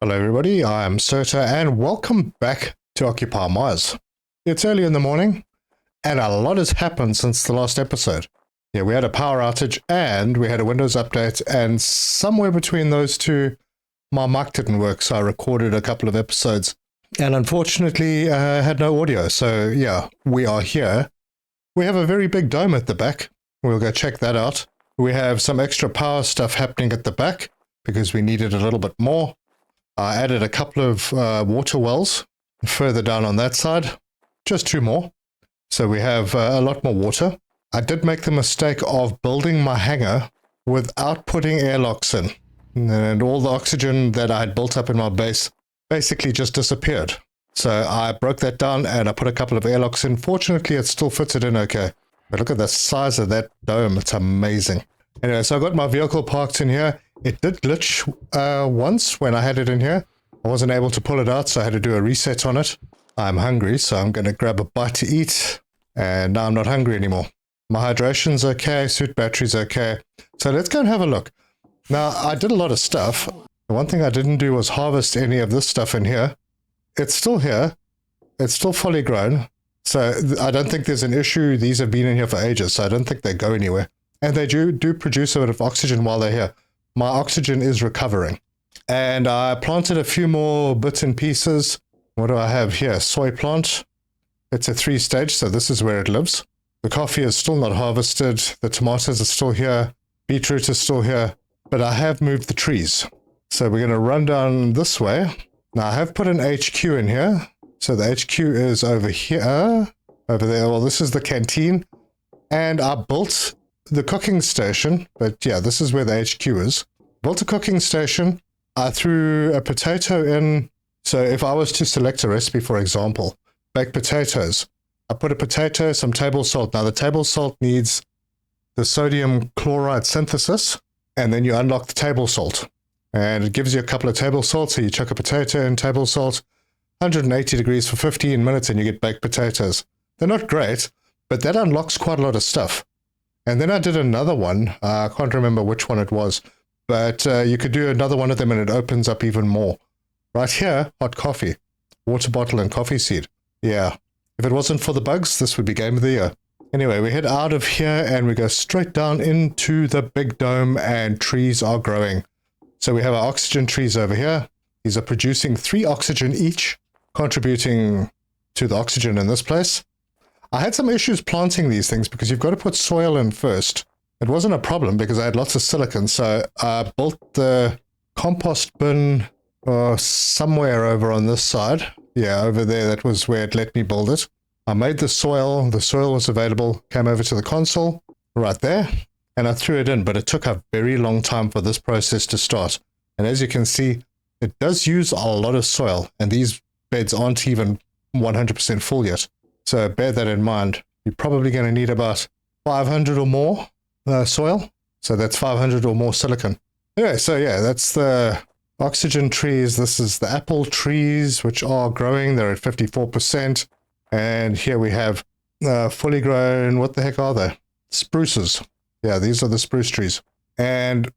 Hello everybody, I'm Serta and welcome back to Occupy Mars. It's early in the morning and a lot has happened since the last episode. Yeah, we had a power outage and we had a Windows update, and somewhere between those two my mic didn't work, so I recorded a couple of episodes and unfortunately I had no audio. So yeah, we are here. We have a very big dome at the back. We'll go check that out. We have some extra power stuff happening at the back because we needed a little bit more. I added a couple of water wells further down on that side, just two more. So we have a lot more water. I did make the mistake of building my hangar without putting airlocks in. And all the oxygen that I had built up in my base basically just disappeared. So I broke that down and I put a couple of airlocks in. Fortunately, it still fits it in okay. But look at the size of that dome. It's amazing. Anyway, so I got my vehicle parked in here. It did glitch once when I had it in here. I wasn't able to pull it out, so I had to do a reset on it. I'm hungry, so I'm going to grab a bite to eat. And now I'm not hungry anymore. My hydration's okay, suit battery's okay. So let's go and have a look. Now, I did a lot of stuff. The one thing I didn't do was harvest any of this stuff in here. It's still here. It's still fully grown. So I don't think there's an issue. These have been in here for ages, so I don't think they go anywhere. And they do produce a bit of oxygen while they're here. My oxygen is recovering. And I planted a few more bits and pieces. What do I have here? Soy plant. It's a 3-stage, so this is where it lives. The coffee is still not harvested. The tomatoes are still here. Beetroot is still here. But I have moved the trees. So we're going to run down this way. Now I have put an HQ in here. So the HQ is over here. Over there. Well, this is the canteen. And I built the cooking station, but yeah, this is where the HQ is. Built a cooking station. I threw a potato in. So if I was to select a recipe, for example, baked potatoes, I put a potato, some table salt. Now the table salt needs the sodium chloride synthesis, and then you unlock the table salt. And it gives you a couple of table salts. So you chuck a potato in table salt, 180 degrees for 15 minutes, and you get baked potatoes. They're not great, but that unlocks quite a lot of stuff. And then I did another one. I can't remember which one it was, but you could do another one of them and it opens up even more. Right here, hot coffee, water bottle and coffee seed. Yeah, if it wasn't for the bugs, this would be game of the year. Anyway, we head out of here and we go straight down into the big dome, and trees are growing. So we have our oxygen trees over here. These are producing 3 oxygen each, contributing to the oxygen in this place. I had some issues planting these things because you've got to put soil in first. It wasn't a problem because I had lots of silicon, so I built the compost bin somewhere over on this side. Yeah, over there, that was where it let me build it. I made the soil was available, came over to the console, right there, and I threw it in, but it took a very long time for this process to start. And as you can see, it does use a lot of soil, and these beds aren't even 100% full yet. So bear that in mind. You're probably going to need about 500 or more soil. So that's 500 or more silicon. Anyway, so yeah, that's the oxygen trees. This is the apple trees, which are growing. They're at 54%. And here we have fully grown, what the heck are they? Spruces. Yeah, these are the spruce trees. And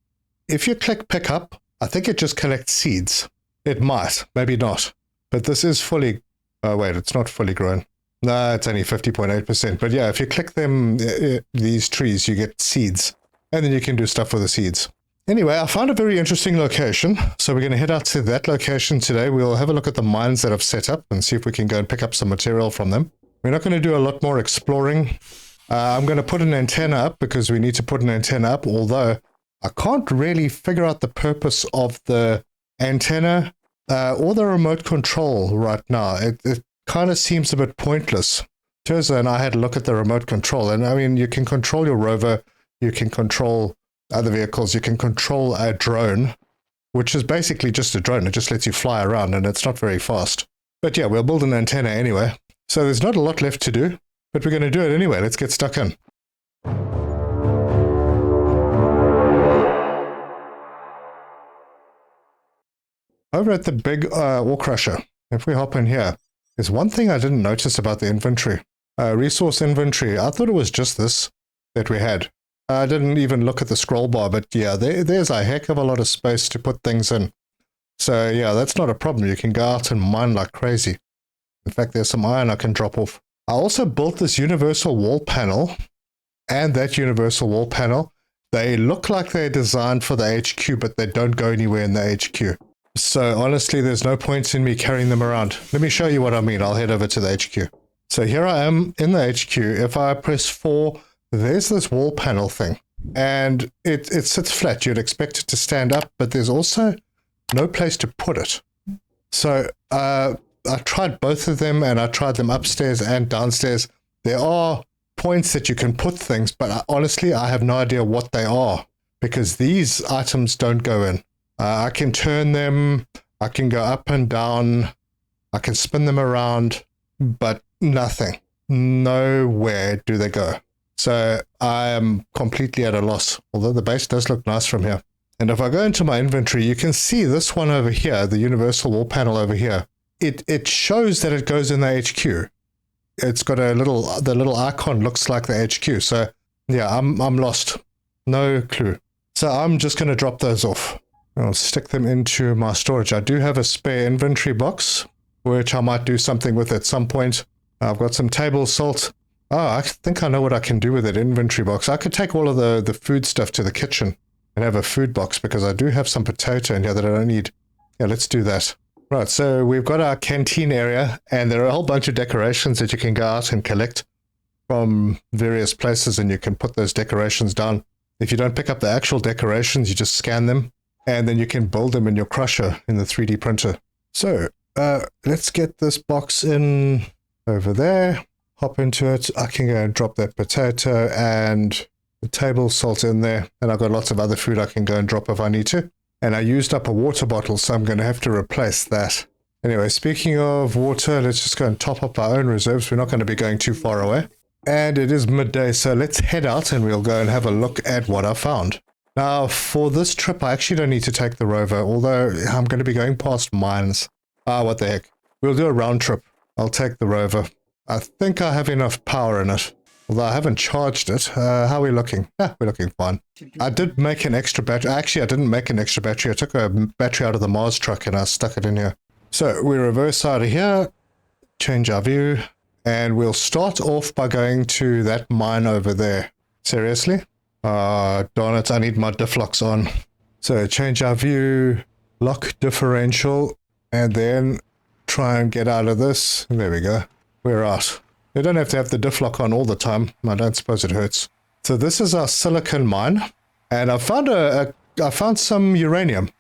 if you click pick up, I think it just collects seeds. It might, maybe not. But this is fully, oh wait, it's not fully grown. No, it's only 50.8%. But yeah, if you click them, these trees, you get seeds. And then you can do stuff with the seeds. Anyway, I found a very interesting location. So we're going to head out to that location today. We'll have a look at the mines that I've set up and see if we can go and pick up some material from them. We're not going to do a lot more exploring. I'm going to put an antenna up because we need to put an antenna up. Although I can't really figure out the purpose of the antenna or the remote control right now. It kind of seems a bit pointless. Terza and I had a look at the remote control, and I mean, you can control your rover, you can control other vehicles, you can control a drone, which is basically just a drone. It just lets you fly around and it's not very fast. But yeah, we'll build an antenna anyway. So there's not a lot left to do, but we're going to do it anyway. Let's get stuck in. Over at the big ore crusher, if we hop in here, there's one thing I didn't notice about the inventory. Resource inventory. I thought it was just this that we had. I didn't even look at the scroll bar, but yeah, there's a heck of a lot of space to put things in. So yeah, that's not a problem. You can go out and mine like crazy. In fact, there's some iron I can drop off. I also built this universal wall panel, and that universal wall panel, they look like they're designed for the HQ, but they don't go anywhere in the HQ. So honestly, there's no point in me carrying them around. Let me show you what I mean. I'll head over to the HQ. So here I am in the HQ. If I press 4, there's this wall panel thing. And it sits flat. You'd expect it to stand up, but there's also no place to put it. So I tried both of them, and I tried them upstairs and downstairs. There are points that you can put things, but honestly, I have no idea what they are, because these items don't go in. I can turn them, I can go up and down, I can spin them around, but nothing. Nowhere do they go. So I am completely at a loss, although the base does look nice from here. And if I go into my inventory, you can see this one over here, the universal wall panel over here. It shows that it goes in the HQ. It's got the little icon looks like the HQ. So yeah, I'm lost. No clue. So I'm just going to drop those off. I'll stick them into my storage. I do have a spare inventory box, which I might do something with at some point. I've got some table salt. Oh, I think I know what I can do with that inventory box. I could take all of the food stuff to the kitchen and have a food box, because I do have some potato in here that I don't need. Yeah, let's do that. Right, so we've got our canteen area, and there are a whole bunch of decorations that you can go out and collect from various places, and you can put those decorations down. If you don't pick up the actual decorations, you just scan them, and then you can build them in your crusher in the 3D printer. So let's get this box in over there, hop into it. I can go and drop that potato and the table salt in there, and I've got lots of other food I can go and drop if I need to. And I used up a water bottle, so I'm going to have to replace that. Anyway, speaking of water, let's just go and top up our own reserves. We're not going to be going too far away. And it is midday, so let's head out and we'll go and have a look at what I found. Now, for this trip, I actually don't need to take the rover, although I'm going to be going past mines. What the heck. We'll do a round trip. I'll take the rover. I think I have enough power in it, although I haven't charged it. How are we looking? We're looking fine. I did make an extra battery. Actually, I didn't make an extra battery. I took a battery out of the Mars truck and I stuck it in here. So we reverse out of here, change our view, and we'll start off by going to that mine over there. Seriously? Darn it, I need my diff locks on. So change our view, lock differential, and then try and get out of this. There we go. We're out. You don't have to have the diff lock on all the time. I don't suppose it hurts. So this is our silicon mine, and I found some uranium.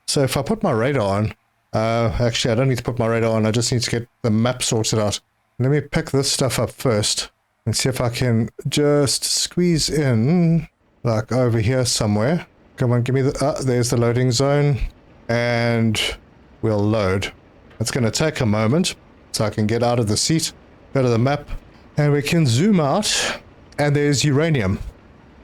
So if I put my radar on, actually I don't need to put my radar on, I just need to get the map sorted out. Let me pick this stuff up first and see if I can just squeeze in, like over here somewhere. Come on, give me the, there's the loading zone, and we'll load. It's going to take a moment, so I can get out of the seat, go to the map, and we can zoom out, and there's uranium.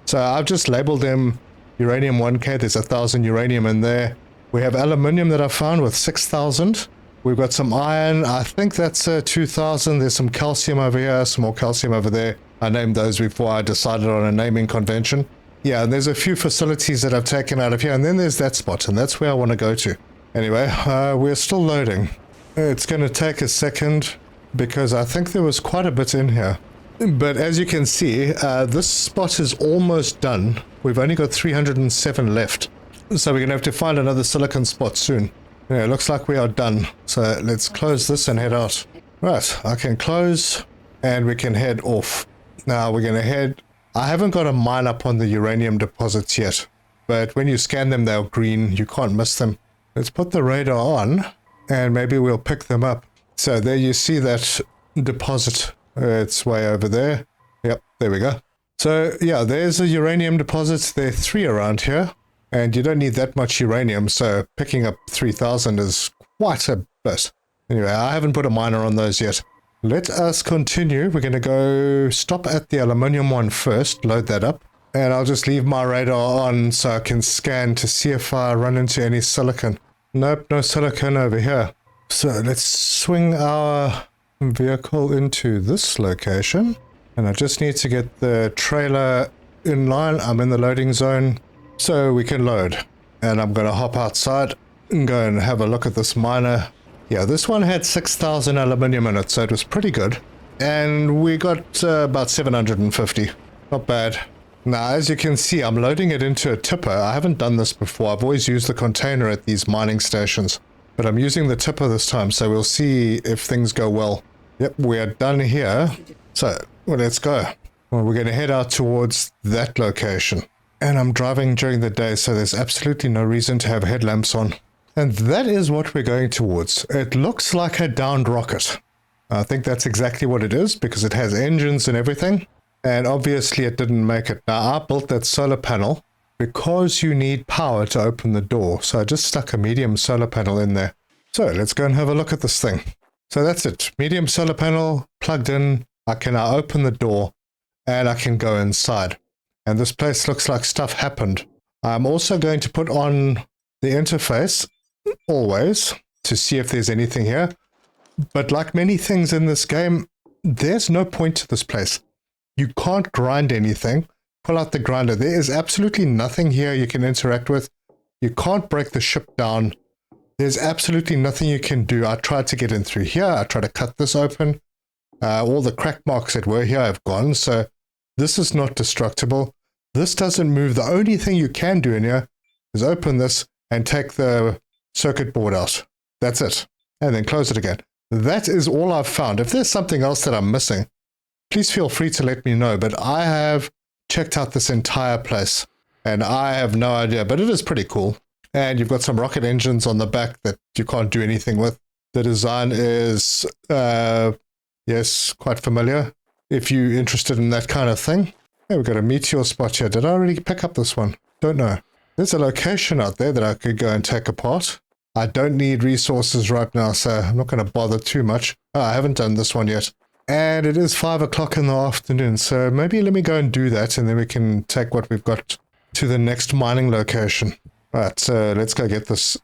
So I've just labeled them uranium 1K, there's 1,000 uranium in there. We have aluminium that I found with 6,000. We've got some iron, I think that's 2,000. There's some calcium over here, some more calcium over there. I named those before I decided on a naming convention. Yeah, and there's a few facilities that I've taken out of here, and then there's that spot, and that's where I want to go to. Anyway, we're still loading. It's going to take a second, because I think there was quite a bit in here. But as you can see, this spot is almost done. We've only got 307 left. So we're going to have to find another silicon spot soon. Yeah, it looks like we are done. So let's close this and head out. Right, I can close and we can head off. Now we're going to head... I haven't got a mine up on the uranium deposits yet, but when you scan them, they're green. You can't miss them. Let's put the radar on and maybe we'll pick them up. So there you see that deposit. It's way over there. Yep, there we go. So yeah, there's a uranium deposit. There are 3 around here. And you don't need that much uranium, so picking up 3,000 is quite a bit. Anyway, I haven't put a miner on those yet. Let us continue. We're going to go stop at the aluminium one first, load that up. And I'll just leave my radar on so I can scan to see if I run into any silicon. Nope, no silicon over here. So let's swing our vehicle into this location. And I just need to get the trailer in line. I'm in the loading zone. So we can load, and I'm going to hop outside go and have a look at this miner. Yeah, this one had 6,000 aluminium in it, so it was pretty good. And we got about 750. Not bad. Now, as you can see, I'm loading it into a tipper. I haven't done this before. I've always used the container at these mining stations. But I'm using the tipper this time, so we'll see if things go well. Yep, we are done here. So, well, let's go. Well, we're going to head out towards that location. And I'm driving during the day, so there's absolutely no reason to have headlamps on. And that is what we're going towards. It looks like a downed rocket. I think that's exactly what it is, because it has engines and everything. And obviously it didn't make it. Now, I built that solar panel because you need power to open the door. So I just stuck a medium solar panel in there. So let's go and have a look at this thing. So that's it. Medium solar panel plugged in. I can now open the door and I can go inside. And this place looks like stuff happened. I'm also going to put on the interface always to see if there's anything here. But like many things in this game, there's no point to this place. You can't grind anything. Pull out the grinder. There is absolutely nothing here you can interact with. You can't break the ship down. There's absolutely nothing you can do. I tried to get in through here. I tried to cut this open. All the crack marks that were here have gone. So this is not destructible. This doesn't move. The only thing you can do in here is open this and take the circuit board out. That's it. And then close it again. That is all I've found. If there's something else that I'm missing, please feel free to let me know. But I have checked out this entire place and I have no idea, but it is pretty cool. And you've got some rocket engines on the back that you can't do anything with. The design is, yes, quite familiar if you're interested in that kind of thing. Yeah, we've got a Meteor spot here. Did I already pick up this one? Don't know. There's a location out there that I could go and take apart. I don't need resources right now, so I'm not going to bother too much. Oh, I haven't done this one yet. And it is 5 o'clock in the afternoon, so maybe let me go and do that, and then we can take what we've got to the next mining location. Right, so let's go get this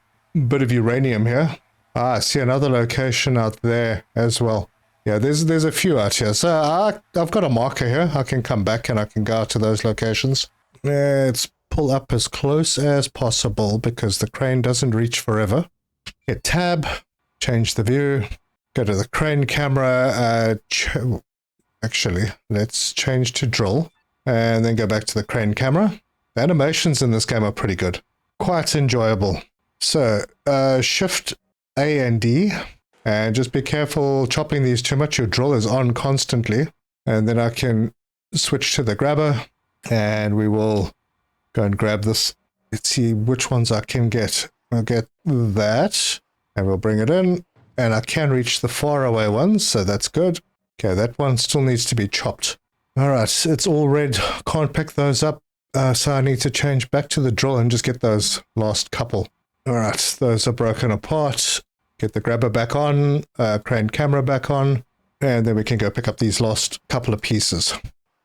bit of uranium here. Ah, I see another location out there as well. Yeah, there's a few out here. So I've got a marker here. I can come back and I can go out to those locations. Let's pull up as close as possible because the crane doesn't reach forever. Hit tab, change the view, go to the crane camera. Actually, let's change to drill and then go back to the crane camera. The animations in this game are pretty good. Quite enjoyable. So shift A and D, and just be careful chopping these too much. Your drill is on constantly. And then I can switch to the grabber and we will go and grab this. Let's see which ones I can get. I'll get that and we'll bring it in, and I can reach the far away ones, so that's good. Okay, that one still needs to be chopped. All right, it's all red. Can't pick those up. So I need to change back to the drill and just get those last couple. All right, those are broken apart. Get the grabber back on, crane camera back on, and then we can go pick up these last couple of pieces.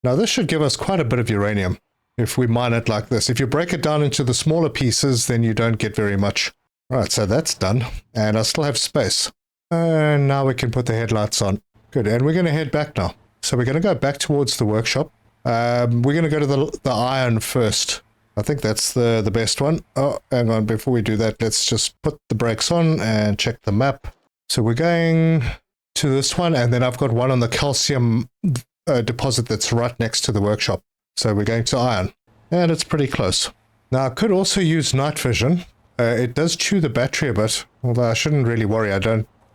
Now this should give us quite a bit of uranium if we mine it like this. If you break it down into the smaller pieces, then you don't get very much. All right, so that's done, and I still have space. And now we can put the headlights on. Good, and we're going to head back now. So we're going to go back towards the workshop. We're going to go to the iron first. I think that's the best one. Oh, hang on. Before we do that, let's just put the brakes on and check the map. So we're going to this one, and then I've got one on the calcium deposit that's right next to the workshop. So we're going to iron, and it's pretty close. Now, I could also use night vision. It does chew the battery a bit, although I shouldn't really worry.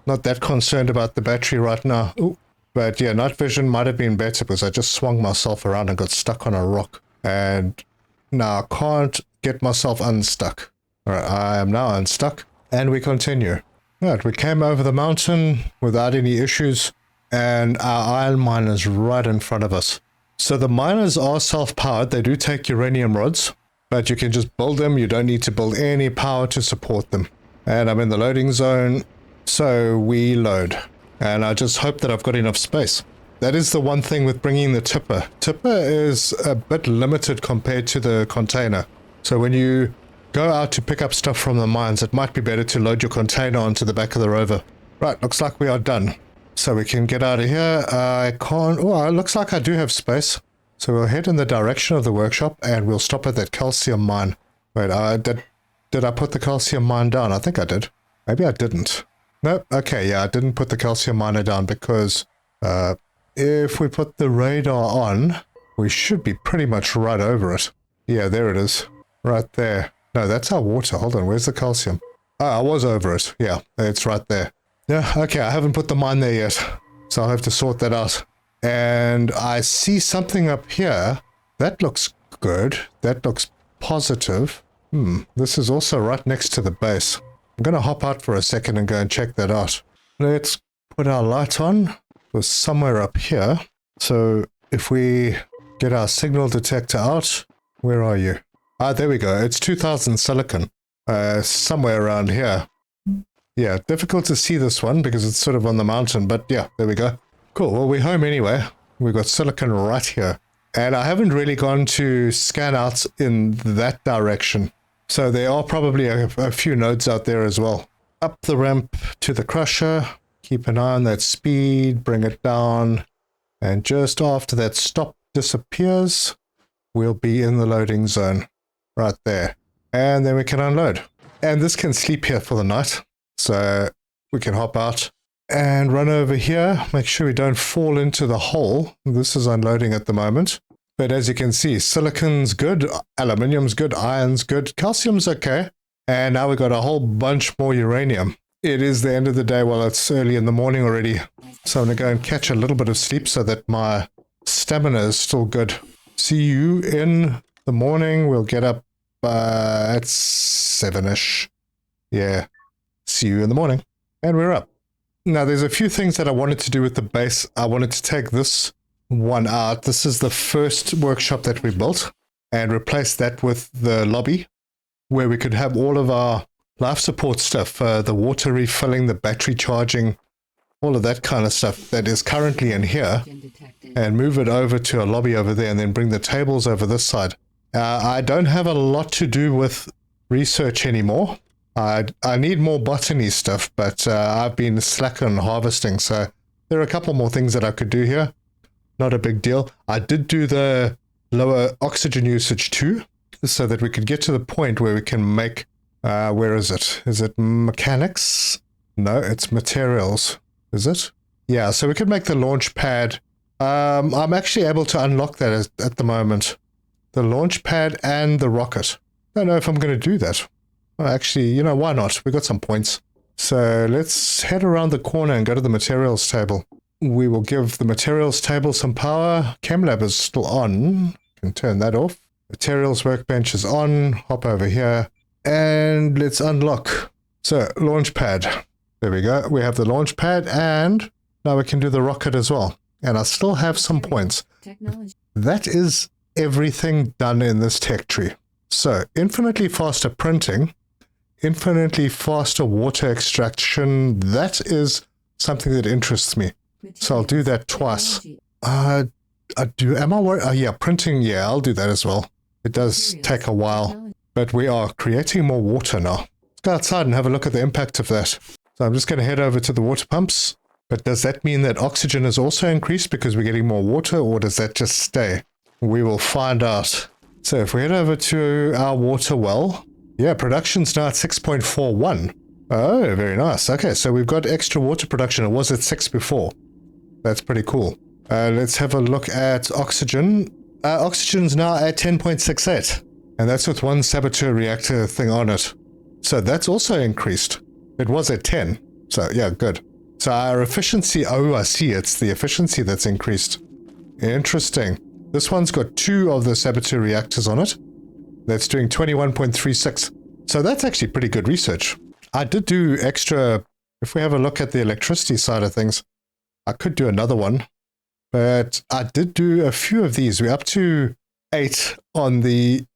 Not that concerned about the battery right now. Ooh. But yeah, night vision might have been better because I just swung myself around and got stuck on a rock. And now I can't get myself unstuck. Alright, I am now unstuck. And we continue. Right, we came over the mountain without any issues. And our iron mine is right in front of us. So the miners are self-powered. They do take uranium rods. But you can just build them. You don't need to build any power to support them. And I'm in the loading zone. So we load. And I just hope that I've got enough space. That is the one thing with bringing the tipper. Tipper is a bit limited compared to the container. So when you go out to pick up stuff from the mines, it might be better to load your container onto the back of the rover. Right, looks like we are done. So we can get out of here. I can't... Oh, it looks like I do have space. So we'll head in the direction of the workshop and we'll stop at that calcium mine. Wait, did I put the calcium mine down? I think I did. Maybe I didn't. Nope. Okay, yeah, I didn't put the calcium miner down because if we put the radar on, we should be pretty much right over it. Yeah, there it is. Right there. No, that's our water. Hold on, where's the calcium? Oh, I was over it. Yeah, it's right there. Yeah, okay, I haven't put the mine there yet, so I'll have to sort that out. And I see something up here. That looks good. That looks positive. This is also right next to the base. I'm going to hop out for a second and go and check that out. Let's put our light on. It was somewhere up here. So if we get our signal detector out, where are you? Ah, there we go. It's 2000 silicon. Somewhere around here. Yeah, difficult to see this one because it's sort of on the mountain, but yeah, there we go. Cool, well, we're home anyway. We've got silicon right here. And I haven't really gone to scan out in that direction. So there are probably a few nodes out there as well. Up the ramp to the crusher. Keep an eye on that speed, bring it down. And just after that stop disappears, we'll be in the loading zone. Right there. And then we can unload. And this can sleep here for the night. So we can hop out and run over here. Make sure we don't fall into the hole. This is unloading at the moment. But as you can see, silicon's good, aluminium's good, iron's good, calcium's okay. And now we've got a whole bunch more uranium. It is the end of the day while it's early in the morning already. So I'm going to go and catch a little bit of sleep so that my stamina is still good. See you in the morning. We'll get up at 7-ish. Yeah. See you in the morning. And we're up. Now, there's a few things that I wanted to do with the base. I wanted to take this one out. This is the first workshop that we built and replace that with the lobby where we could have all of our life support stuff, the water refilling, the battery charging, all of that kind of stuff that is currently in here, and move it over to a lobby over there and then bring the tables over this side. I don't have a lot to do with research anymore. I need more botany stuff, but I've been slack on harvesting, so there are a couple more things that I could do here. Not a big deal. I did do the lower oxygen usage too, so that we could get to the point where we can make, where is it? Is it mechanics? No, it's materials. Is it? Yeah, so we could make the launch pad. I'm actually able to unlock that at the moment. The launch pad and the rocket. I don't know if I'm going to do that. Well, actually, you know, why not? We got some points. So let's head around the corner and go to the materials table. We will give the materials table some power. ChemLab is still on. Can turn that off. Materials workbench is on. Hop over here. And let's unlock. So, launch pad. There we go. We have the launch pad and now we can do the rocket as well. And I still have some points. That is everything done in this tech tree. So, infinitely faster printing. Infinitely faster water extraction. That is something that interests me. So I'll do that twice. Am I worried? Oh yeah, printing, yeah, I'll do that as well. It does take a while, but we are creating more water now. Let's go outside and have a look at the impact of that. So I'm just going to head over to the water pumps. But does that mean that oxygen is also increased because we're getting more water, or does that just stay? We will find out. So if we head over to our water well, yeah, production's now at 6.41. Oh, very nice. Okay, so we've got extra water production. It was at 6 before. That's pretty cool. Let's have a look at oxygen. Oxygen's now at 10.68. And that's with one saboteur reactor thing on it. So that's also increased. It was at 10. So yeah, good. So our efficiency, oh, I see. It's the efficiency that's increased. Interesting. This one's got 2 of the saboteur reactors on it. That's doing 21.36. So that's actually pretty good research. I did do extra, if we have a look at the electricity side of things, I could do another one. But I did do a few of these. We're up to 8 on the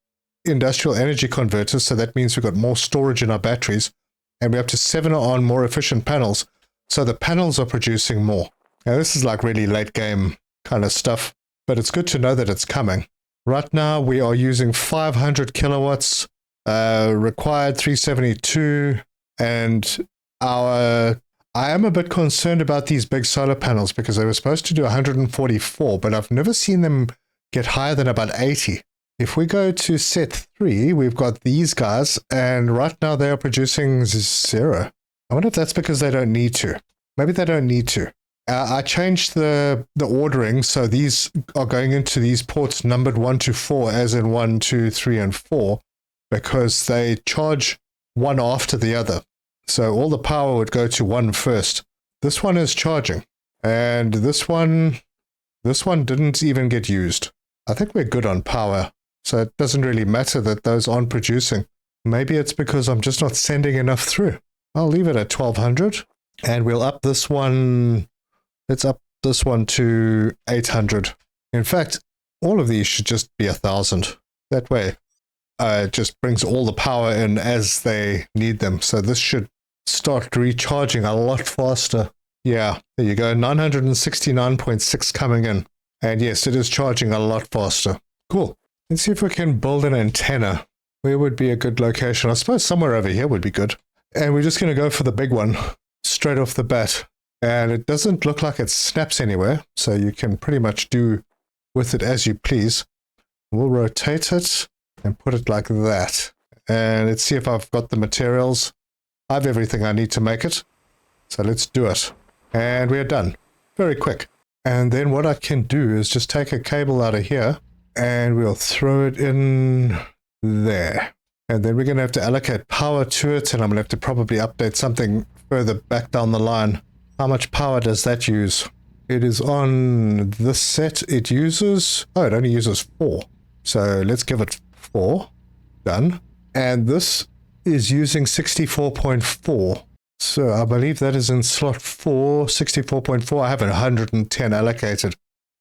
industrial energy converters. So that means we've got more storage in our batteries. And we're up to 7 on more efficient panels. So the panels are producing more. Now this is like really late game kind of stuff. But it's good to know that it's coming. Right now, we are using 500 kilowatts, required 372, and I am a bit concerned about these big solar panels because they were supposed to do 144, but I've never seen them get higher than about 80. if we go to set 3, we've got these guys, and right now they are producing 0. I wonder if that's because they don't need to. Maybe they don't need to. I changed the ordering, so these are going into these ports numbered 1 to 4, as in 1, 2, 3, and 4, because they charge one after the other. So all the power would go to one first. This one is charging, and this one didn't even get used. I think we're good on power, so it doesn't really matter that those aren't producing. Maybe it's because I'm just not sending enough through. I'll leave it at 1200, and we'll up this one. Let's up this one to 800. In fact, all of these should just be 1000. That way, it just brings all the power in as they need them. So this should start recharging a lot faster. Yeah, there you go. 969.6 coming in. And yes, it is charging a lot faster. Cool. Let's see if we can build an antenna. Where would be a good location? I suppose somewhere over here would be good. And we're just going to go for the big one straight off the bat. And it doesn't look like it snaps anywhere, so you can pretty much do with it as you please. We'll rotate it and put it like that. And let's see if I've got the materials. I have everything I need to make it. So let's do it. And we're done. Very quick. And then what I can do is just take a cable out of here and we'll throw it in there. And then we're going to have to allocate power to it, and I'm going to have to probably update something further back down the line. How much power does that use? It is on this set. It uses... Oh, it only uses 4. So let's give it 4. Done. And this is using 64.4. So I believe that is in slot 4, 64.4. I have 110 allocated.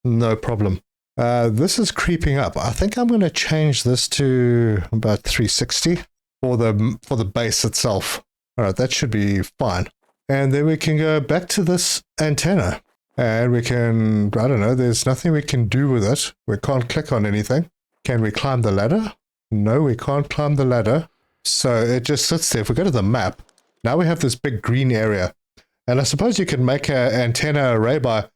No problem. This is creeping up. I think I'm going to change this to about 360 for the base itself. All right, that should be fine. And then we can go back to this antenna. And we can, I don't know, there's nothing we can do with it. We can't click on anything. Can we climb the ladder? No, we can't climb the ladder. So it just sits there. If we go to the map, now we have this big green area. And I suppose you can make an antenna array by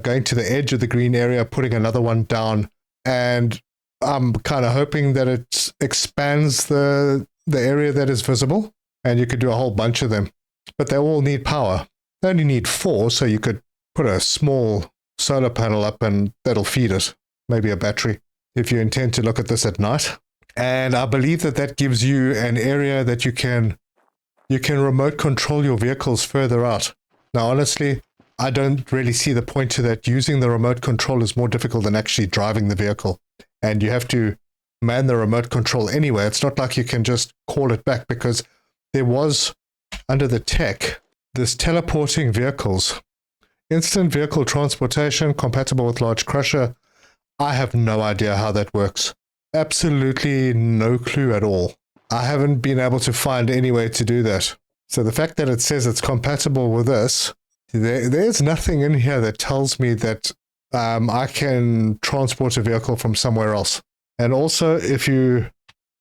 going to the edge of the green area, putting another one down. And I'm kind of hoping that it expands the area that is visible. And you could do a whole bunch of them. But they all need power. They only need 4, so you could put a small solar panel up and that'll feed it. Maybe a battery, if you intend to look at this at night. And I believe that gives you an area that you can remote control your vehicles further out. Now, honestly, I don't really see the point to that. Using the remote control is more difficult than actually driving the vehicle. And you have to man the remote control anyway. It's not like you can just call it back, because there was... under the tech, this teleporting vehicles, instant vehicle transportation compatible with large crusher. I have no idea how that works. Absolutely no clue at all. I haven't been able to find any way to do that. So the fact that it says it's compatible with this, there's nothing in here that tells me that I can transport a vehicle from somewhere else. And also, if you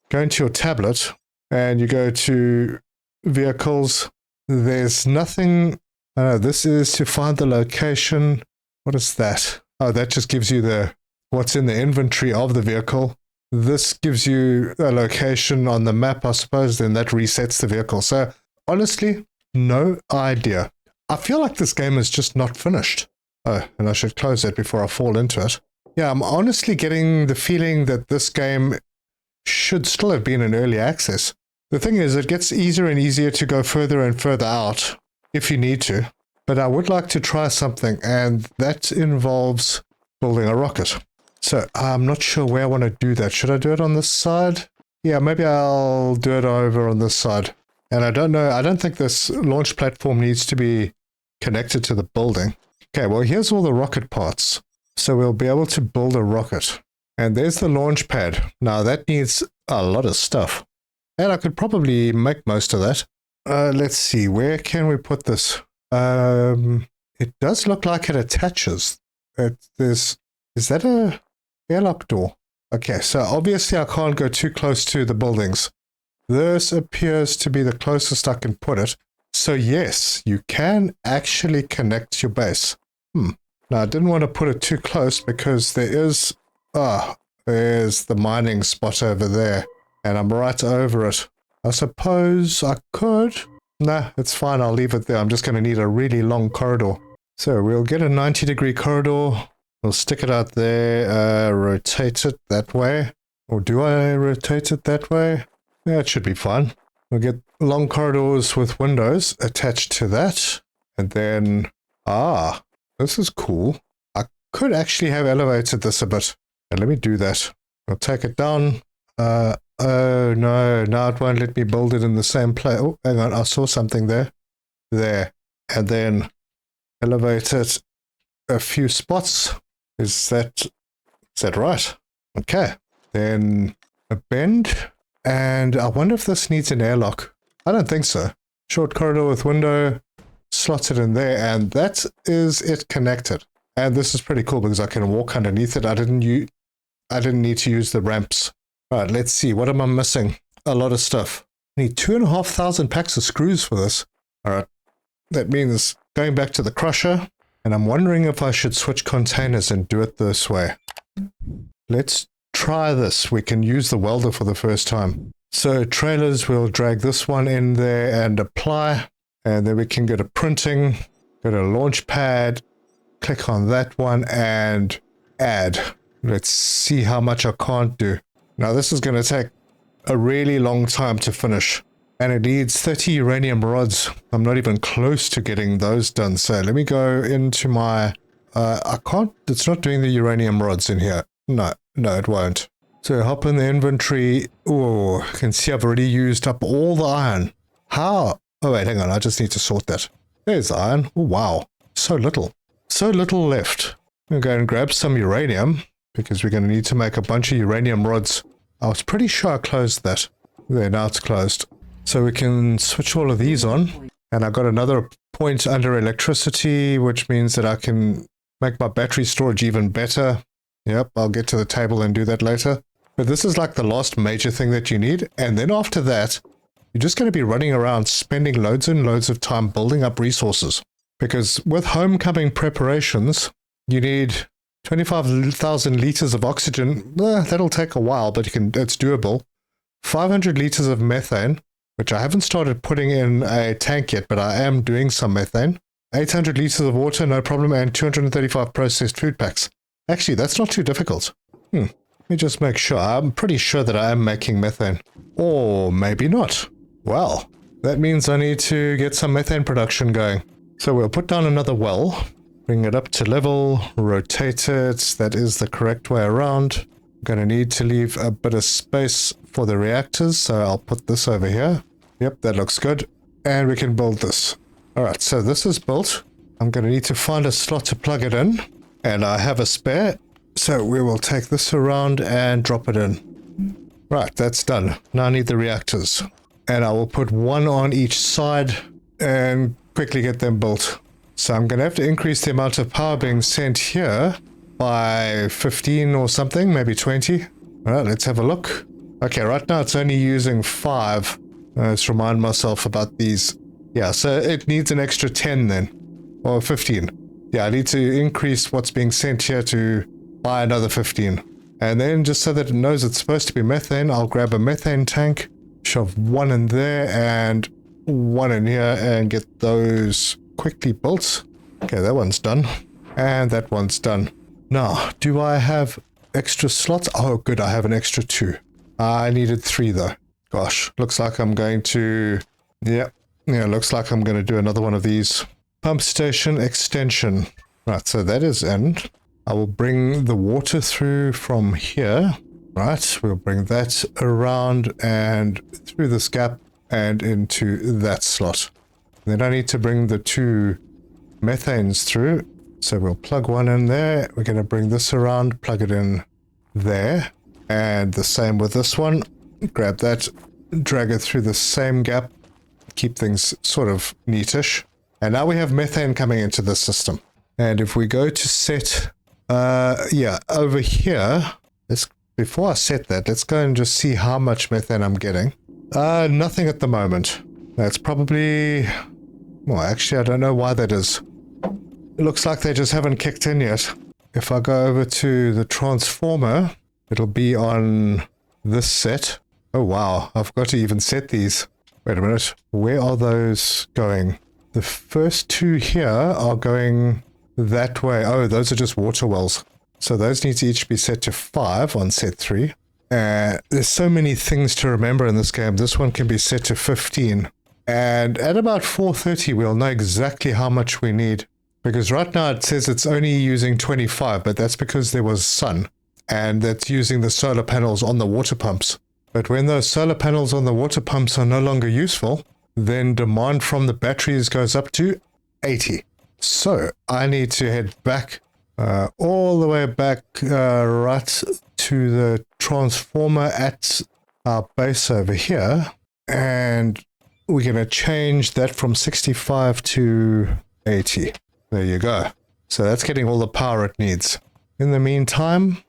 go into your tablet and you go to vehicles, there's nothing. This is to find the location. What is that? Oh, that just gives you what's in the inventory of the vehicle. This gives you a location on the map, I suppose, then that resets the vehicle. So honestly, no idea. I feel like this game is just not finished. Oh, and I should close it before I fall into it. Yeah, I'm honestly getting the feeling that this game should still have been in early access. The thing is, it gets easier and easier to go further and further out if you need to. But I would like to try something, and that involves building a rocket. So I'm not sure where I want to do that. Should I do it on this side? Yeah, maybe I'll do it over on this side. And I don't know, I don't think this launch platform needs to be connected to the building. Okay, well, here's all the rocket parts. So we'll be able to build a rocket. And there's the launch pad. Now that needs a lot of stuff. And I could probably make most of that. Let's see, where can we put this? It does look like it attaches. Is that a airlock door? Okay, so obviously I can't go too close to the buildings. This appears to be the closest I can put it. So yes, you can actually connect your base. Now I didn't want to put it too close because there is There's the mining spot over there. And I'm right over it. I suppose I could. Nah, it's fine. I'll leave it there. I'm just going to need a really long corridor. So we'll get a 90-degree corridor. We'll stick it out there. Rotate it that way. Or do I rotate it that way? Yeah, it should be fine. We'll get long corridors with windows attached to that. And then... Ah, this is cool. I could actually have elevated this a bit. And let me do that. I'll take it down. Oh no, now it won't let me build it in the same place. Oh, hang on, I saw something there. There. And then elevate it a few spots. Is that right? Okay. Then a bend. And I wonder if this needs an airlock. I don't think so. Short corridor with window. Slot it in there. And that is it connected. And this is pretty cool because I can walk underneath it. I didn't need to use the ramps. All right, let's see. What am I missing? A lot of stuff. I need 2,500 packs of screws for this. All right. That means going back to the crusher. And I'm wondering if I should switch containers and do it this way. Let's try this. We can use the welder for the first time. So trailers, we'll drag this one in there and apply. And then we can go to printing, go to LAUNCHPAD, click on that one and add. Let's see how much I can't do. Now this is going to take a really long time to finish. And it needs 30 uranium rods. I'm not even close to getting those done. So let me go into my... I can't... It's not doing the uranium rods in here. No, it won't. So hop in the inventory. Oh, you can see I've already used up all the iron. How? Oh wait, hang on. I just need to sort that. There's iron. Oh wow. So little. So little left. I'm going to go and grab some uranium. Because we're going to need to make a bunch of uranium rods. I was pretty sure I closed that. There, now it's closed. So we can switch all of these on. And I've got another point under electricity, which means that I can make my battery storage even better. Yep, I'll get to the table and do that later. But this is like the last major thing that you need. And then after that, you're just going to be running around spending loads and loads of time building up resources. Because with homecoming preparations, you need 25,000 liters of oxygen. That'll take a while, but it's doable. 500 liters of methane, which I haven't started putting in a tank yet, but I am doing some methane. 800 liters of water, no problem, and 235 processed food packs. Actually, that's not too difficult. Let me just make sure. I'm pretty sure that I am making methane. Or maybe not. Well, that means I need to get some methane production going. So we'll put down another well, bring it up to level, rotate it. That is the correct way around. I'm going to need to leave a bit of space for the reactors, so I'll put this over here. Yep, that looks good. And we can build this. Alright, so this is built. I'm going to need to find a slot to plug it in. And I have a spare. So we will take this around and drop it in. Right, that's done. Now I need the reactors. And I will put one on each side and quickly get them built. So I'm going to have to increase the amount of power being sent here by 15 or something, maybe 20. Alright, let's have a look. Okay, right now it's only using 5. Let's remind myself about these. Yeah, so it needs an extra 10 then. Or 15. Yeah, I need to increase what's being sent here to by another 15. And then just so that it knows it's supposed to be methane, I'll grab a methane tank, shove one in there and one in here and get those quickly built. Okay, that one's done. And that one's done. Now, do I have extra slots? Oh, good, I have an extra 2. I needed 3 though. Gosh, looks like I'm going to... Yeah, looks like I'm going to do another one of these. Pump station extension. Right, so that is in. I will bring the water through from here. Right, we'll bring that around and through this gap and into that slot. Then I need to bring the 2 methanes through. So we'll plug one in there. We're going to bring this around, plug it in there. And the same with this one. Grab that, drag it through the same gap. Keep things sort of neatish. And now we have methane coming into the system. And if we go to set, over here, before I set that, let's go and just see how much methane I'm getting. Nothing at the moment. That's probably, well, actually, I don't know why that is. It looks like they just haven't kicked in yet. If I go over to the transformer, It'll be on this set. Oh wow, I've got to even set these. Wait a minute, where are those going? The first two here are going that way. Oh, those are just water wells. So those need to each be set to 5 on set 3. There's so many things to remember in this game. This one can be set to 15. And at about 4:30, we'll know exactly how much we need. Because right now it says it's only using 25, but that's because there was sun. And that's using the solar panels on the water pumps. But when those solar panels on the water pumps are no longer useful, then demand from the batteries goes up to 80. So I need to head back, all the way back, right to the transformer at our base over here. And we're going to change that from 65 to 80. There you go. So that's getting all the power it needs. In the meantime,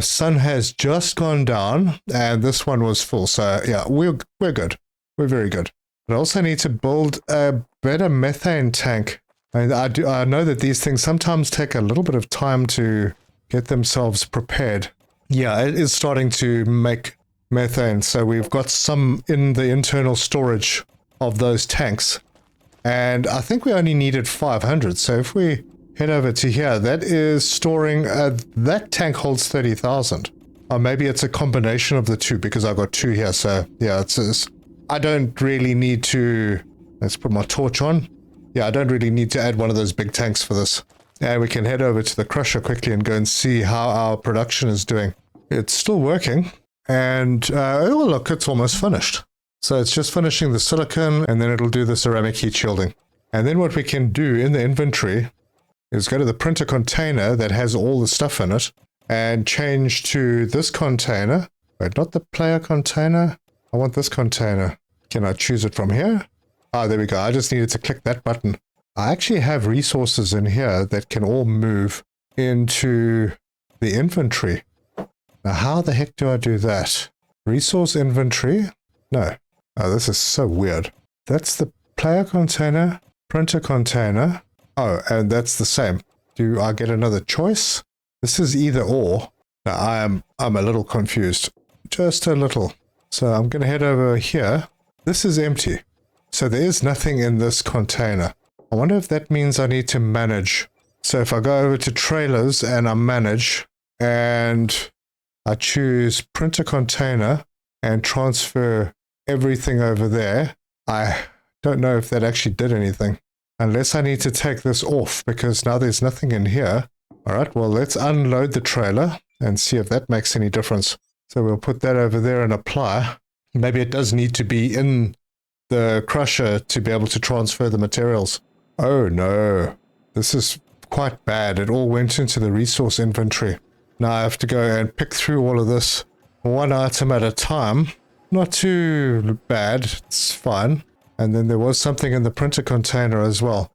sun has just gone down, and this one was full. So yeah, we're good. We're very good. But I also need to build a better methane tank. And I know that these things sometimes take a little bit of time to get themselves prepared. Yeah, it is starting to make methane. So we've got some in the internal storage of those tanks. And I think we only needed 500. So if we head over to here, that is storing, that tank holds 30,000. Or maybe it's a combination of the two because I've got 2 here. So yeah, I don't really need to, let's put my torch on. Yeah, I don't really need to add one of those big tanks for this. And we can head over to the crusher quickly and go and see how our production is doing. It's still working. And, oh look, it's almost finished. So it's just finishing the silicon, and then it'll do the ceramic heat shielding. And then what we can do in the inventory is go to the printer container that has all the stuff in it, and change to this container. Wait, not the player container. I want this container. Can I choose it from here? Ah, there we go. I just needed to click that button. I actually have resources in here that can all move into the inventory. Now, how the heck do I do that? Resource inventory? No. Oh, this is so weird. That's the player container, printer container. Oh, and that's the same. Do I get another choice? This is either or. Now, I'm a little confused. Just a little. So I'm going to head over here. This is empty. So there is nothing in this container. I wonder if that means I need to manage. So if I go over to trailers and I manage, and I choose printer container and transfer everything over there, I don't know if that actually did anything. Unless I need to take this off because now there's nothing in here. All right, well, let's unload the trailer and see if that makes any difference. So we'll put that over there and apply. Maybe it does need to be in the crusher to be able to transfer the materials. Oh no, this is quite bad. It all went into the resource inventory. Now I have to go and pick through all of this one item at a time. Not too bad, it's fine. And then there was something in the printer container as well.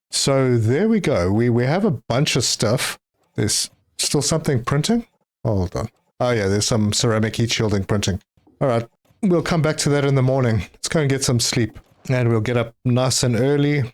So there we go. We have a bunch of stuff. There's still something printing. Hold on. Oh yeah, there's some ceramic heat shielding printing. All right, we'll come back to that in the morning. Let's go and get some sleep. And we'll get up nice and early,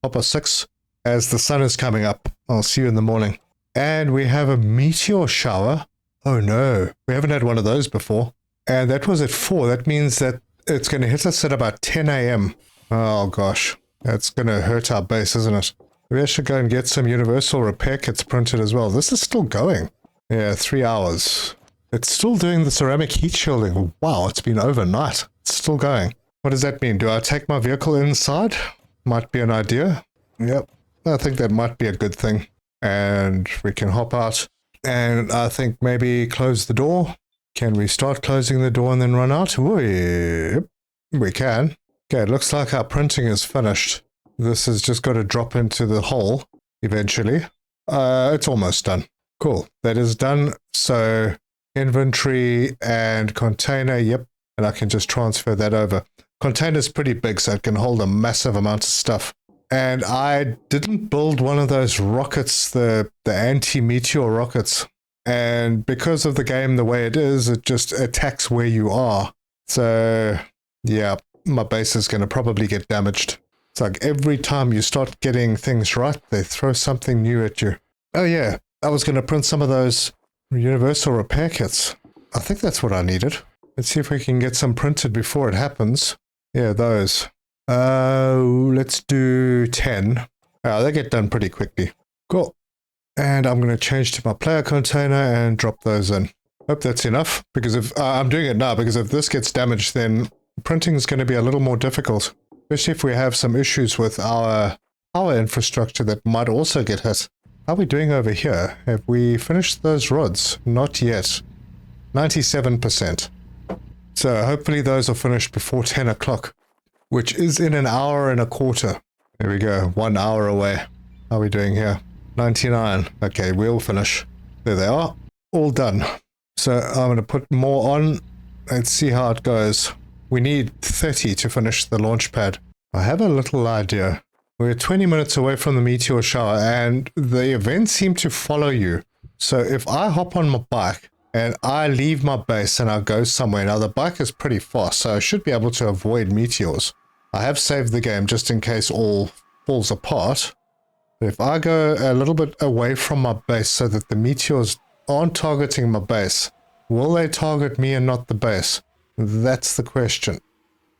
6:30, as the sun is coming up. I'll see you in the morning. And we have a meteor shower. Oh no, we haven't had one of those before. And that was at 4. That means that it's going to hit us at about 10 a.m. Oh gosh, that's going to hurt our base, isn't it? Maybe I should go and get some universal repair kits printed as well. This is still going. Yeah, 3 hours. It's still doing the ceramic heat shielding. Wow, it's been overnight. It's still going. What does that mean? Do I take my vehicle inside? Might be an idea. Yep, I think that might be a good thing. And we can hop out. And I think maybe close the door. Can we start closing the door and then run out? Yep, we can. Okay, it looks like our printing is finished. This has just got to drop into the hole eventually. It's almost done. Cool, that is done. So inventory and container, yep. And I can just transfer that over. Container's pretty big, so it can hold a massive amount of stuff. And I didn't build one of those rockets, the anti-meteor rockets. And because of the game the way it is, it just attacks where you are. So, yeah, my base is going to probably get damaged. It's like every time you start getting things right, they throw something new at you. Oh yeah, I was going to print some of those universal repair kits. I think that's what I needed. Let's see if we can get some printed before it happens. Yeah, those. Let's do 10. They get done pretty quickly. Cool. And I'm going to change to my player container and drop those in. Hope that's enough, because if I'm doing it now, because if this gets damaged, then printing is going to be a little more difficult, especially if we have some issues with our power infrastructure that might also get hit. How are we doing over here? Have we finished those rods? Not yet. 97%. So hopefully those are finished before 10 o'clock, which is in an hour and a quarter. There we go, 1 hour away. How are we doing here? 99. Okay, we'll finish. There they are. All done. So I'm going to put more on. Let's see how it goes. We need 30 to finish the launch pad. I have a little idea. We're 20 minutes away from the meteor shower, and the events seem to follow you. So if I hop on my bike and I leave my base and I go somewhere, now the bike is pretty fast, so I should be able to avoid meteors. I have saved the game just in case all falls apart. But if I go a little bit away from my base so that the meteors aren't targeting my base, will they target me and not the base? That's the question.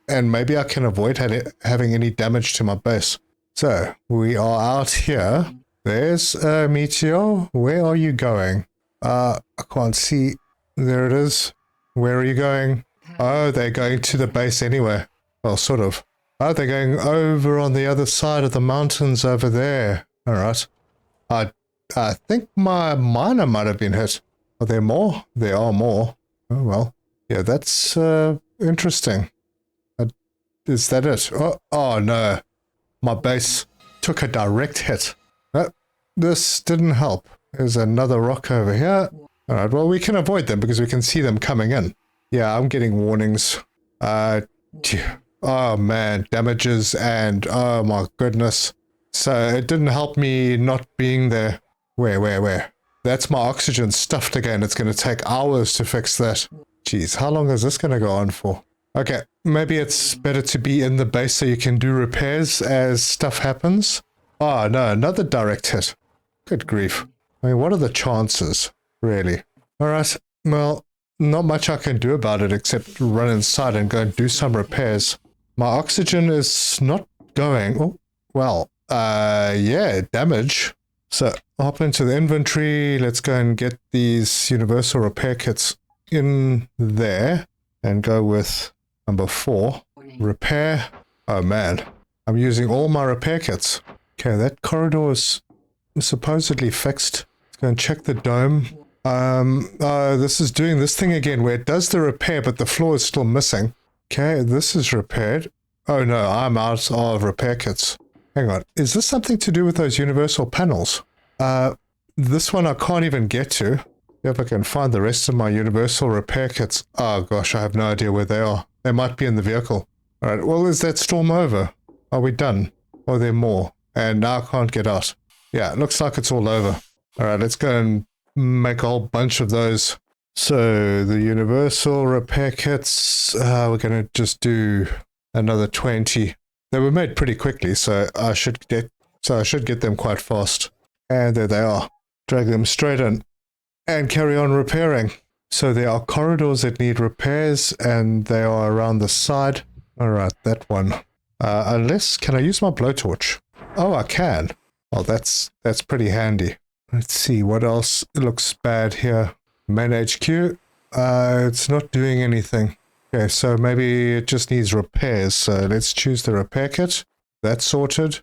And maybe I can avoid having any damage to my base. So, we are out here. There's a meteor. Where are you going? I can't see. There it is. Where are you going? Oh, they're going to the base anyway. Well, sort of. Oh, they're going over on the other side of the mountains over there. Alright. I think my miner might have been hit. Are there more? There are more. Oh, well. Yeah, that's interesting. Is that it? Oh, no. My base took a direct hit. This didn't help. There's another rock over here. Alright, well, we can avoid them because we can see them coming in. Yeah, I'm getting warnings. Oh, man. Damages and... oh, my goodness. So, it didn't help me not being there. Where? That's my oxygen stuffed again. It's going to take hours to fix that. Jeez, how long is this going to go on for? Okay, maybe it's better to be in the base so you can do repairs as stuff happens. Oh, no, another direct hit. Good grief. I mean, what are the chances, really? Alright, well, not much I can do about it except run inside and go and do some repairs. My oxygen is not going. Oh, well, yeah, damage. So, hop into the inventory. Let's go and get these universal repair kits in there and go with number 4. Repair. Oh, man. I'm using all my repair kits. Okay, that corridor is supposedly fixed. Let's go and check the dome. This is doing this thing again where it does the repair, but the floor is still missing. Okay, this is repaired. Oh, no, I'm out of repair kits. Hang on, is this something to do with those universal panels? This one I can't even get to. See if I can find the rest of my universal repair kits. Oh gosh, I have no idea where they are. They might be in the vehicle. Alright, well, is that storm over? Are we done? Or are there more? And now I can't get out. Yeah, it looks like it's all over. Alright, let's go and make a whole bunch of those. So, the universal repair kits, we're going to just do another 20. They were made pretty quickly, so I should get them quite fast. And there they are. Drag them straight in and carry on repairing. So there are corridors that need repairs, and they are around the side. Alright, that one. Can I use my blowtorch? Oh, I can. Well, that's pretty handy. Let's see, what else looks bad here? Main HQ. It's not doing anything. Okay, so maybe it just needs repairs. So let's choose the repair kit. That's sorted.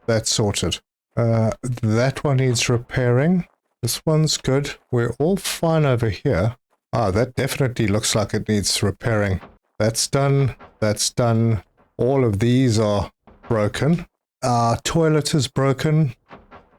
That's sorted. That one needs repairing. This one's good. We're all fine over here. Ah, that definitely looks like it needs repairing. That's done. That's done. All of these are broken. Our toilet is broken.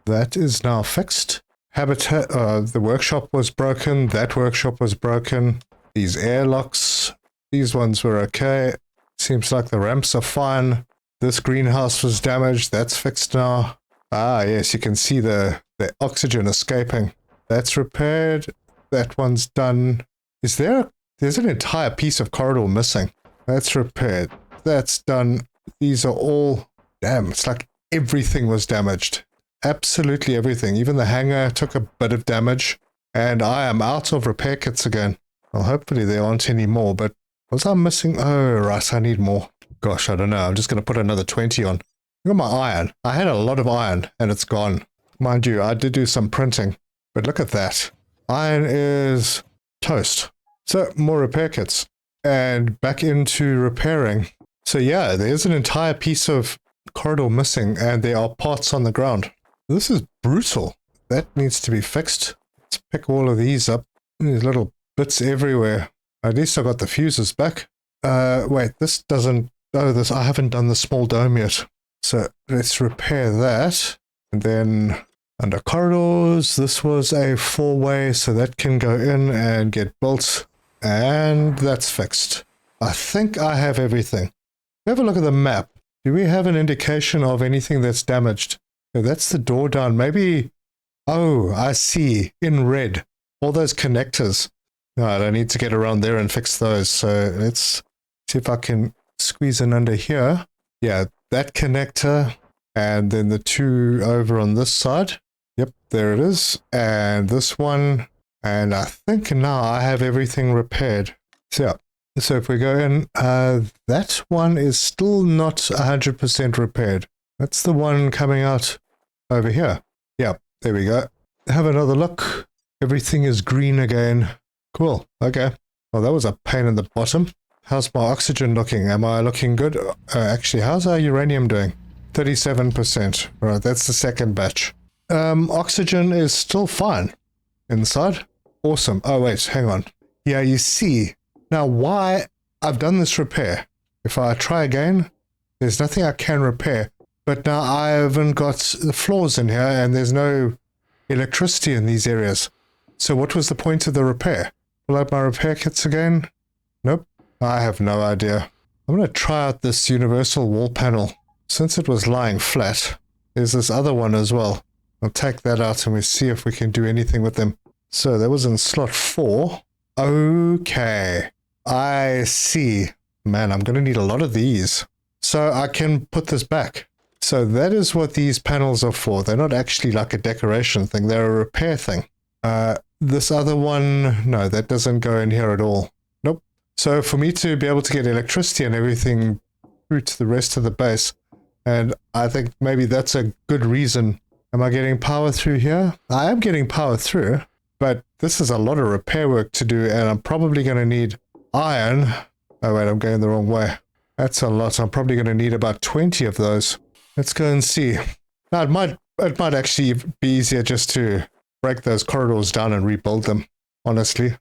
That is now fixed. Habitat, the workshop was broken. That workshop was broken. These airlocks, these ones were okay. Seems like the ramps are fine. This greenhouse was damaged. That's fixed now. Ah, yes, you can see the oxygen escaping. That's repaired. That one's done. There's an entire piece of corridor missing. That's repaired. That's done. These are all... Damn, it's like everything was damaged. Absolutely everything. Even the hangar took a bit of damage. And I am out of repair kits again. Well, hopefully there aren't any more, but was I missing? Oh, right, I need more. Gosh, I don't know. I'm just going to put another 20 on. Look at my iron. I had a lot of iron, and it's gone. Mind you, I did do some printing, but look at that. Iron is toast. So, more repair kits. And back into repairing. So yeah, there's an entire piece of corridor missing, and there are parts on the ground. This is brutal. That needs to be fixed. Let's pick all of these up. There's little bits everywhere. At least I got the fuses back. Wait, this doesn't... Oh, this I haven't done the small dome yet. So let's repair that. And then under corridors, this was a 4-way, so that can go in and get built. And that's fixed. I think I have everything. Have a look at the map. Do we have an indication of anything that's damaged? Yeah, that's the door down. Maybe... Oh, I see. In red. All those connectors. Alright, I need to get around there and fix those. So let's see if I can squeeze in under here. Yeah, that connector. And then the two over on this side. Yep, there it is. And this one. And I think now I have everything repaired. So yeah. So if we go in, that one is still not 100% repaired. That's the one coming out over here. Yeah, there we go. Have another look. Everything is green again. Cool, okay. Well, that was a pain in the bottom. How's my oxygen looking? Am I looking good? Actually, how's our uranium doing? 37%. Right, that's the second batch. Oxygen is still fine. Inside. Awesome. Oh, wait, hang on. Yeah, you see... Now, why I've done this repair? If I try again, there's nothing I can repair. But now I haven't got the floors in here, and there's no electricity in these areas. So what was the point of the repair? Pull out my repair kits again? Nope. I have no idea. I'm going to try out this universal wall panel. Since it was lying flat, there's this other one as well. I'll take that out and we see if we can do anything with them. So that was in slot 4. Okay. I see. Man, I'm going to need a lot of these. So I can put this back. So that is what these panels are for. They're not actually like a decoration thing. They're a repair thing. This other one, no, that doesn't go in here at all. Nope. So for me to be able to get electricity and everything through to the rest of the base, and I think maybe that's a good reason. Am I getting power through here? I am getting power through, but this is a lot of repair work to do, and I'm probably going to need iron. Oh wait, I'm going the wrong way. That's a lot. I'm probably going to need about 20 of those. Let's go and see. Now, it might actually be easier just to break those corridors down and rebuild them, honestly.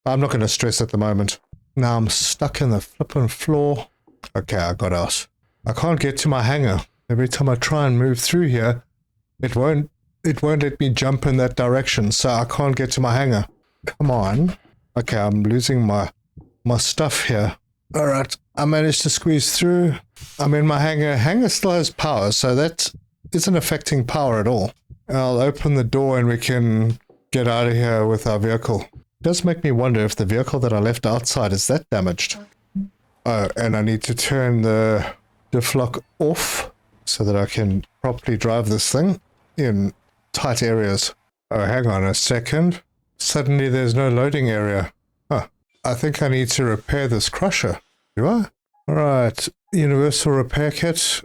I'm not going to stress at the moment. Now I'm stuck in the flippin' floor. Okay, I got out. I can't get to my hangar. Every time I try and move through here, it won't let me jump in that direction, so I can't get to my hangar. Come on. Okay, I'm losing my stuff here. Alright, I managed to squeeze through. I'm in my hangar. Hangar still has power, so that isn't affecting power at all. I'll open the door and we can get out of here with our vehicle. It does make me wonder if the vehicle that I left outside is that damaged. Oh, and I need to turn the diff-lock off so that I can properly drive this thing in tight areas. Oh, hang on a second. Suddenly there's no loading area. Huh. I think I need to repair this crusher. Do I? Alright, universal repair kit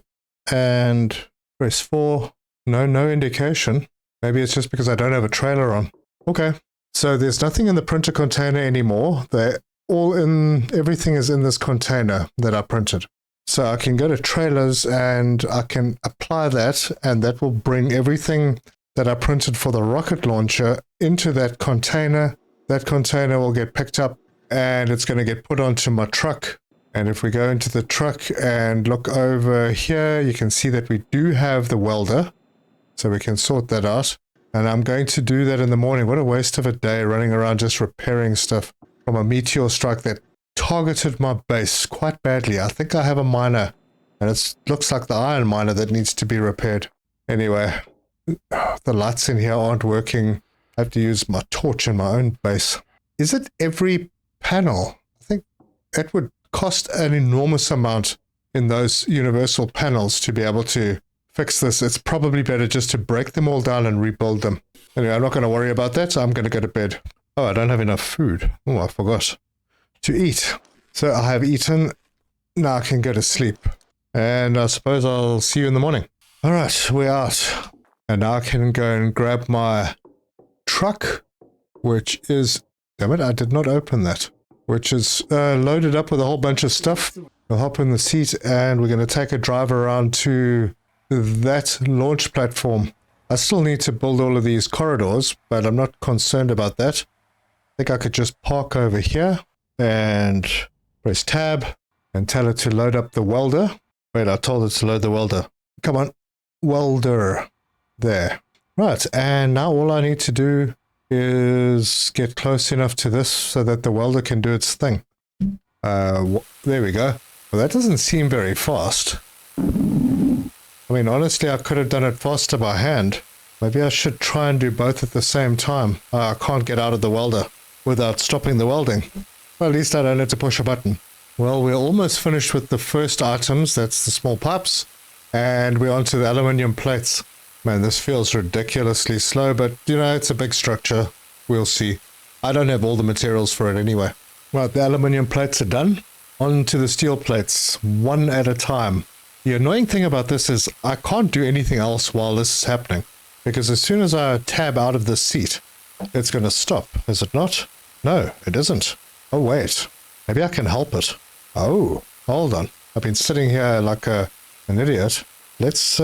and press 4. No indication. Maybe it's just because I don't have a trailer on. Okay. So there's nothing in the printer container anymore. Everything is in this container that I printed. So I can go to trailers and I can apply that, and that will bring everything that I printed for the rocket launcher into that container. That container will get picked up and it's going to get put onto my truck. And if we go into the truck and look over here, you can see that we do have the welder. So we can sort that out. And I'm going to do that in the morning. What a waste of a day running around just repairing stuff from a meteor strike that targeted my base quite badly. I think I have a miner. And it looks like the iron miner that needs to be repaired. Anyway, the lights in here aren't working. I have to use my torch in my own base. Is it every panel? I think it would cost an enormous amount in those universal panels to be able to fix this. It's probably better just to break them all down and rebuild them. Anyway, I'm not going to worry about that. I'm going to go to bed. Oh, I don't have enough food. Oh, I forgot to eat. So I have eaten. Now I can go to sleep. And I suppose I'll see you in the morning. All right, we're out. And now I can go and grab my truck, which is... Damn it, I did not open that. Which is loaded up with a whole bunch of stuff. We'll hop in the seat and we're going to take a drive around to that launch platform. I still need to build all of these corridors, but I'm not concerned about that. I think I could just park over here and press tab and tell it to load up the welder. Wait, I told it to load the welder. Come on, welder. There. Right, and now all I need to do is get close enough to this so that the welder can do its thing. There we go. Well, that doesn't seem very fast. I mean, honestly, I could have done it faster by hand. Maybe I should try and do both at the same time. I can't get out of the welder without stopping the welding. Well, at least I don't have to push a button. Well, we're almost finished with the first items. That's the small pipes. And we're onto the aluminium plates. Man, this feels ridiculously slow, but, you know, it's a big structure. We'll see. I don't have all the materials for it anyway. Right, the aluminium plates are done. On to the steel plates, one at a time. The annoying thing about this is I can't do anything else while this is happening. Because as soon as I tab out of this seat, it's going to stop, is it not? No, it isn't. Oh, wait. Maybe I can help it. Oh, hold on. I've been sitting here like an idiot. Let's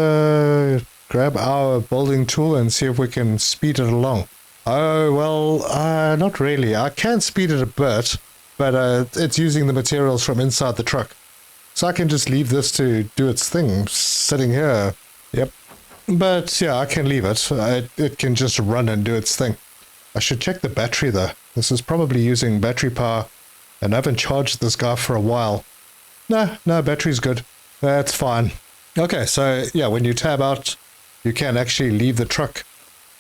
grab our building tool and see if we can speed it along. Oh, well, not really. I can speed it a bit, but it's using the materials from inside the truck. So I can just leave this to do its thing, sitting here. Yep. But yeah, I can leave it. It can just run and do its thing. I should check the battery though. This is probably using battery power, and I haven't charged this guy for a while. No, battery's good. That's fine. Okay, so yeah, when you tab out, you can actually leave the truck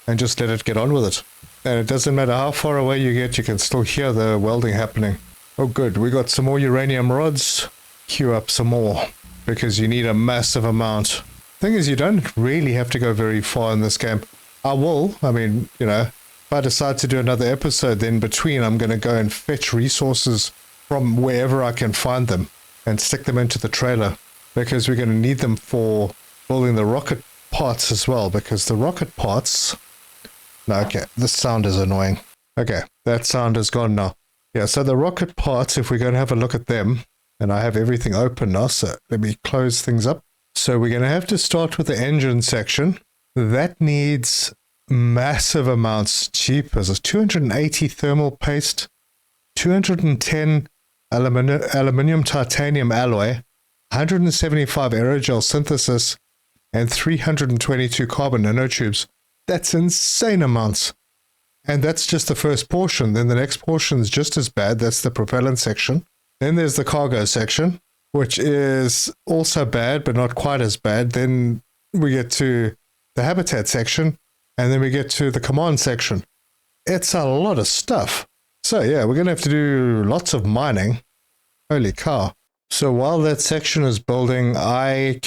and just let it get on with it. And it doesn't matter how far away you get, you can still hear the welding happening. Oh good, we got some more uranium rods. Queue up some more, because you need a massive amount. Thing is, you don't really have to go very far in this game. I will, I mean, you know, if I decide to do another episode, then between I'm going to go and fetch resources from wherever I can find them and stick them into the trailer, because we're going to need them for building the rocket parts as well, because the rocket parts... No, okay, this sound is annoying. Okay, that sound is gone now. Yeah, so the rocket parts, if we're going to have a look at them, and I have everything open now, so let me close things up. So we're going to have to start with the engine section. That needs massive amounts. Jeepers, 280 thermal paste, 210 aluminium titanium alloy, 175 aerogel synthesis, and 322 carbon nanotubes. That's insane amounts. And that's just the first portion. Then the next portion is just as bad. That's the propellant section. Then there's the cargo section, which is also bad, but not quite as bad. Then we get to the habitat section, and then we get to the command section. It's a lot of stuff. So yeah, we're going to have to do lots of mining. Holy cow. So while that section is building, I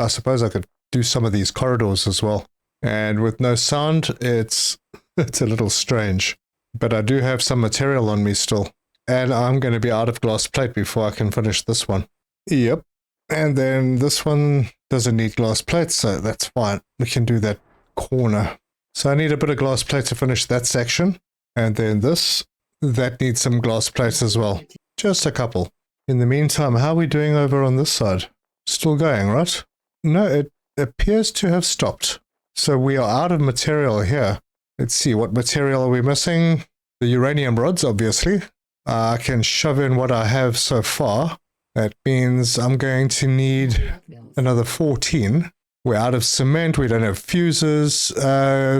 suppose I could do some of these corridors as well. And with no sound, it's a little strange. But I do have some material on me still. And I'm going to be out of glass plate before I can finish this one. Yep. And then this one doesn't need glass plate, so that's fine. We can do that corner. So I need a bit of glass plate to finish that section. And then that needs some glass plates as well. Just a couple. In the meantime, how are we doing over on this side? Still going, right? No, it appears to have stopped. So we are out of material here. Let's see, what material are we missing? The uranium rods, obviously. I can shove in what I have so far. That means I'm going to need another 14. We're out of cement. We don't have fuses.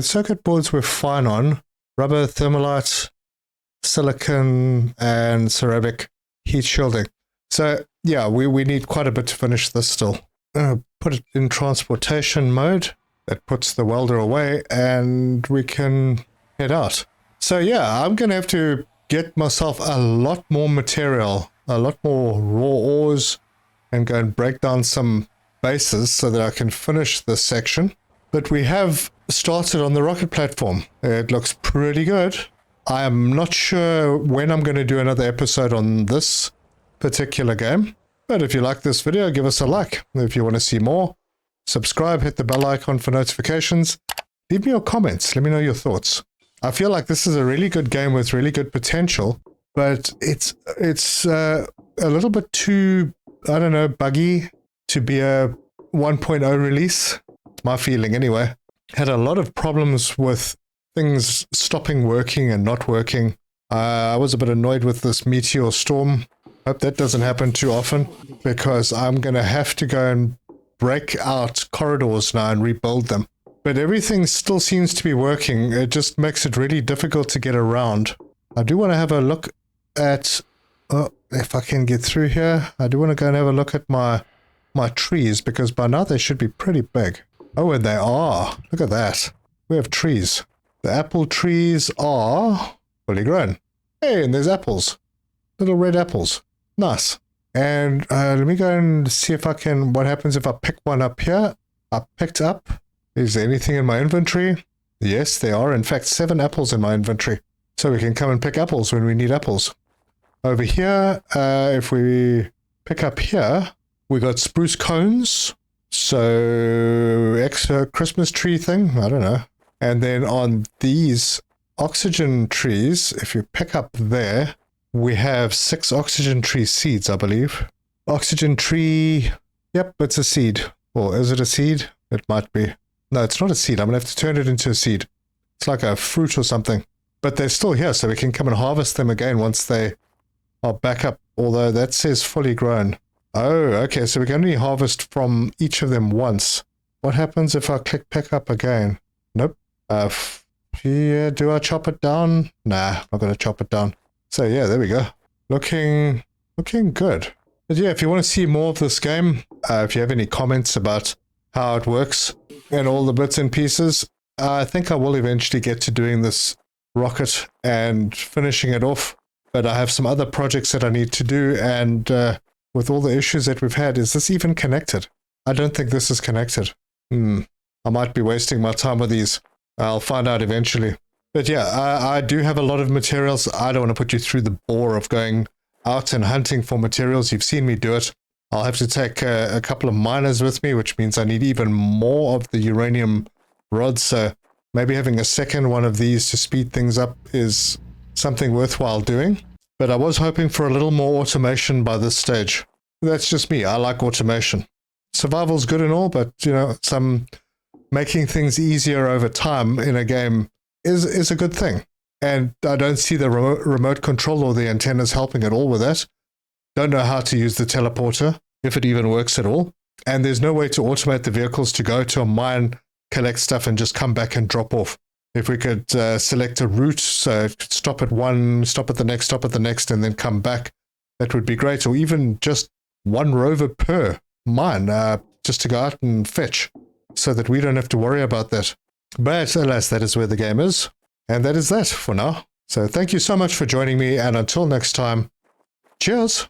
Circuit boards we're fine on. Rubber, thermalite, silicon, and ceramic heat shielding. So yeah, we need quite a bit to finish this still. Put it in transportation mode. That puts the welder away and we can head out. So yeah, I'm going to have to get myself a lot more material, a lot more raw ores, and go and break down some bases so that I can finish this section. But we have started on the rocket platform. It looks pretty good. I am not sure when I'm going to do another episode on this particular game. But if you like this video, give us a like. If you want to see more, subscribe, hit the bell icon for notifications. Leave me your comments. Let me know your thoughts. I feel like this is a really good game with really good potential, but it's a little bit too, I don't know, buggy to be a 1.0 release. My feeling anyway. Had a lot of problems with things stopping working and not working. I was a bit annoyed with this Meteor storm. Hope that doesn't happen too often, because I'm going to have to go and break out corridors now and rebuild them. But everything still seems to be working. It just makes it really difficult to get around. I do want to have a look at, if I can get through here, I do want to go and have a look at my trees, because by now they should be pretty big. Oh, and they are. Look at that. We have trees. The apple trees are fully grown. Hey, and there's apples. Little red apples. Nice. And let me go and see if I can, what happens if I pick one up here. I picked up. Is there anything in my inventory? Yes, there are. In fact, 7 apples in my inventory. So we can come and pick apples when we need apples. Over here, if we pick up here, we got spruce cones. So, extra Christmas tree thing? I don't know. And then on these oxygen trees, if you pick up there, we have 6 oxygen tree seeds, I believe. Oxygen tree, yep, it's a seed. Or is it a seed? It might be. No, it's not a seed. I'm going to have to turn it into a seed. It's like a fruit or something. But they're still here, so we can come and harvest them again once they are back up. Although that says fully grown. Oh, okay, so we can only harvest from each of them once. What happens if I click pick up again? Nope. Yeah, do I chop it down? Nah, I'm not going to chop it down. So yeah, there we go. Looking good. But yeah, if you want to see more of this game, if you have any comments about how it works and all the bits and pieces, I think I will eventually get to doing this rocket and finishing it off. But I have some other projects that I need to do, and with all the issues that we've had, is this even connected? I don't think this is connected. I might be wasting my time with these. I'll find out eventually. But yeah, I do have a lot of materials. I don't want to put you through the bore of going out and hunting for materials. You've seen me do it. I'll have to take a couple of miners with me, which means I need even more of the uranium rods. So maybe having a second one of these to speed things up is something worthwhile doing. But I was hoping for a little more automation by this stage. That's just me. I like automation. Survival's good and all, but, you know, some making things easier over time in a game is a good thing. And I don't see the remote control or the antennas helping at all with that. Don't know how to use the teleporter, if it even works at all. And there's no way to automate the vehicles to go to a mine, collect stuff, and just come back and drop off. If we could select a route, so it could stop at one, stop at the next, and then come back, that would be great. Or even just one rover per mine, just to go out and fetch, so that we don't have to worry about that. But alas, that is where the game is. And that is that for now. So thank you so much for joining me, and until next time, cheers!